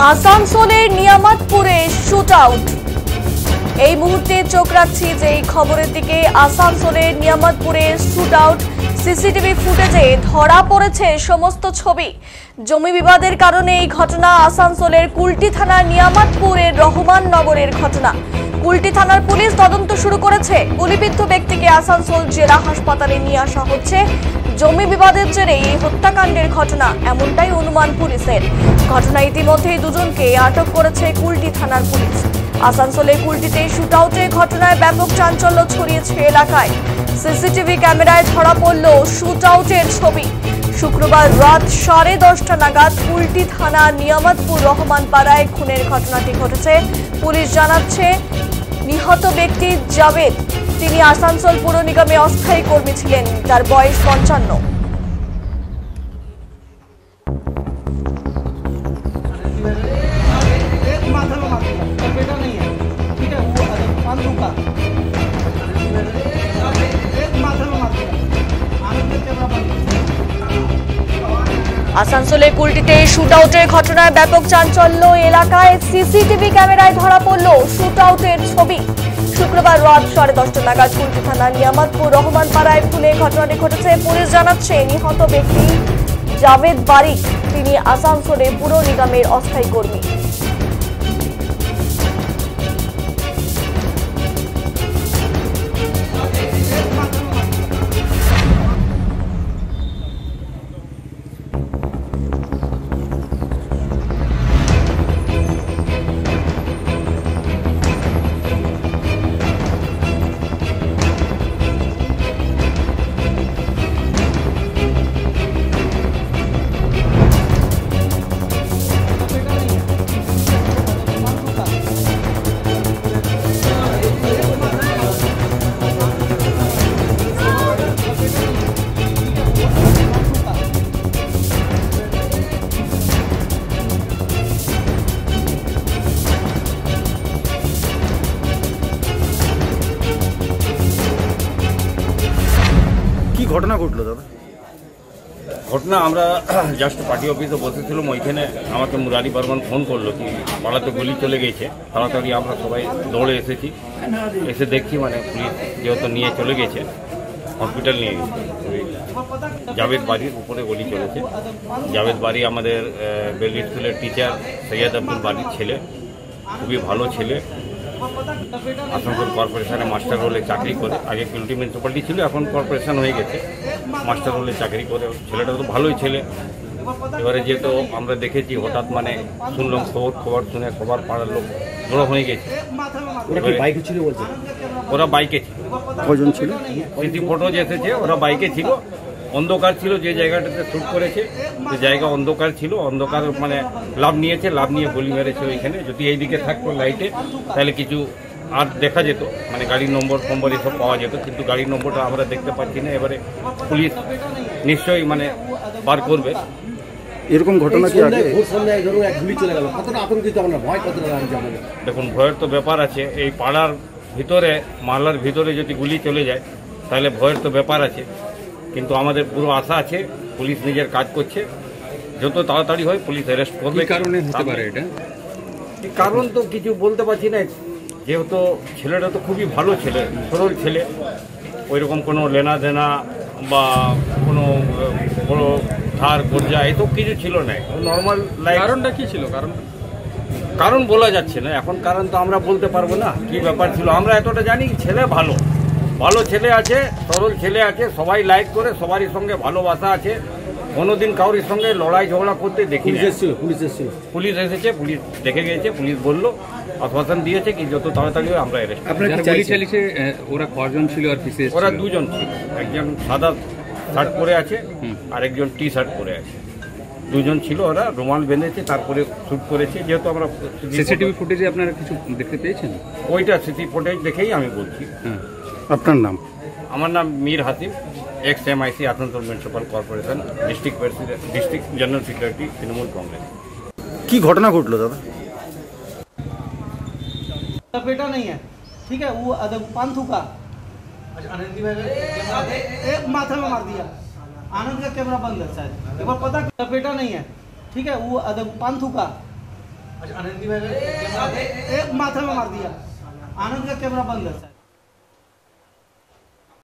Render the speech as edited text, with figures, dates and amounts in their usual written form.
আসানসোলের নিয়ামতপুরে shoot out. এই মুহূর্তে চোখ রাখছি যে খবরের দিকে। আসানসোলের নিয়ামতপুরে শুট আউট। সিসিটিভি ফুটেজে ধরা পড়েছে সমস্ত ছবি। জমি বিবাদের কারণে এই ঘটনা। আসানসোলের কুলটি থানার নিয়ামতপুরের রহমান নগরের ঘটনা। কুলটি থানার পুলিশ তদন্ত শুরু করেছে। গুলিবিদ্ধ ব্যক্তিকে আসানসোল জেলা হাসপাতালে নিয়ে আসা হচ্ছে। জমি বিবাদের জেরে এই হত্যাকাণ্ডের ঘটনা এমনটাই অনুমান পুলিশের। ঘটনা ইতিমধ্যেই দুজনকে আটক করেছে কুলটি থানার পুলিশ। আসানসোলের কুলটিতে শুট আউটের ঘটনায় ব্যাপক চাঞ্চল্য ছড়িয়েছে এলাকায়। সিসিটিভি ক্যামেরায় ধরা পড়ল শুট আউটের ছবি। শুক্রবার রাত 10:30 নাগাদ কুলটি থানা নিয়ামতপুর রহমান পাড়ায় খুনের ঘটনাটি ঘটেছে। পুলিশ জানাচ্ছে নিহত ব্যক্তি জাভেদ। তিনি আসানসোল পুর নিগমে অস্থায়ী কর্মী ছিলেন। তার বয়স 55। আসানসোলের কুলটিতে শুট আউটের ঘটনায় ব্যাপক চাঞ্চল্য এলাকায়। সিসিটিভি ক্যামেরায় ধরা পড়ল শুট আউটের ছবি। শুক্রবার রাত 10:30 নাগাদ কুলটি থানা নিয়ামতপুর রহমান পাড়ায় খুনের ঘটনাটি ঘটেছে। পুলিশ জানাচ্ছে নিহত ব্যক্তি জাভেদ বারিক। তিনি আসানসোলের পুর নিগমের অস্থায়ী কর্মী। ঘটনা ঘটলো দাদা? ঘটনা আমরা জাস্ট পার্টি অফিসে বসেছিলাম, ওইখানে আমাকে মুরারি বর্মন ফোন করলো কি পাড়াতে গুলি চলে গেছে। তাড়াতাড়ি আমরা সবাই দৌড়ে এসেছি। এসে দেখছি মানে পুলিশ যেহেতু নিয়ে চলে গেছে, হসপিটাল নিয়ে গেছে। জাভেদ বাড়ির উপরে গুলি চলেছে। জাভেদ বাড়ি আমাদের বেলি স্কুলের টিচার সৈয়দ আব্দুল বাড়ির ছেলে, খুবই ভালো ছেলে। আসানসোল কর্পোরেশনে মাস্টার রোলে চাকরি করে, আগে কুলটি মিউনিসিপ্যালিটি ছিল, এখন কর্পোরেশন হয়ে গেছে। মাস্টার রোলে চাকরি করে ছেলেটা তো ভালোই ছেলে। এবারে যেহেতু আমরা দেখেছি হঠাৎ মানে শুনলাম খবর শুনে সবার পাড়ার লোক জড়ো হয়ে গেছে। বাইকে ছিল বলছে? ওরা বাইকে ছিল। কজন ছিল? স্মৃতি ফটো যে এসেছে ওরা বাইকে ছিল। অন্ধকার ছিল, যে জায়গাটাতে শ্যুট করেছে সে জায়গা অন্ধকার ছিল। অন্ধকার মানে লাভ নিয়েছে, লাভ নিয়ে গুলি মেরেছে ওইখানে। যদি এইদিকে থাকতো লাইটে তাহলে কিছু আর দেখা যেত, মানে গাড়ির নম্বর এসব পাওয়া যেত, কিন্তু গাড়ির নম্বরটা আমরা দেখতে পাচ্ছি না। এবারে পুলিশ নিশ্চয়ই মানে বার করবে। এরকম ঘটনা কি আগে? দেখুন, ভয়ের তো ব্যাপার আছে। এই পাড়ার ভিতরে মহল্লার ভিতরে যদি গুলি চলে যায় তাহলে ভয়ের তো ব্যাপার আছে। কিন্তু আমাদের পুরো আশা আছে, পুলিশ নিজের কাজ করছে। যত তাড়াতাড়ি হয় পুলিশ অ্যারেস্ট করবে। কারণে হতে পারে এটা? কারণ তো কিছু বলতে পারছি না, যেহেতু ছেলেটা তো খুবই ভালো ছেলে, সরল ছেলে। ওইরকম কোনো লেনা দেনা বা কোনো বড় ধার কর্জা এসব কিছু ছিল না। Normal life. কারণটা কি ছিল? কারণ বলা যাচ্ছে না এখন। কারণ তো আমরা বলতে পারবো না কি ব্যাপার ছিল। আমরা এতটা জানি ছেলে ভালো ছেলে আছে, সরল ছেলে আছে, সবাই লাইক করে, সবারই সঙ্গে ভালোবাসা আছে। কোনোদিন কারোর সঙ্গে লড়াই ঝগড়া করতে দেখি। পুলিশ এসেছে, পুলিশ দেখে গেছে। পুলিশ বললো, আশ্বাসন দিয়েছে কি যত তাড়াতাড়ি হয় আমরা অ্যারেস্ট করব। ওরা কজন ছিল আর কিসে? ওরা দুজন ছিল। একজন সাদা শার্ট পরে আছে আর একজন টি শার্ট পরে আছে। দুজন ছিল। ওরা রুমাল বেঁধেছে, তারপরে শ্যুট করেছে। যেহেতু আমরা সিসিটিভি ফুটেজে আপনারা কিছু দেখতে পেয়েছেন? ওইটা সিসি ফুটেজ দেখেই আমি বলছি। আপনার নাম? আমার নাম Mir Hasim, ex MIC Asansol municipal corporation, district general secretary, Trinamool Congress. কি ঘটনা ঘটলো দাদা? बेटा नहीं है, ठीक है। वो पान थूका, आनंदी भाई एक माथा में मार दिया। आनंद का कैमरा बंद है शायद, एक बार पता। बेटा नहीं है, ठीक है। वो पान थूका, अच्छा आनंदी भाई का कैमरा माथा में मार दिया। आनंद का कैमरा बंद है।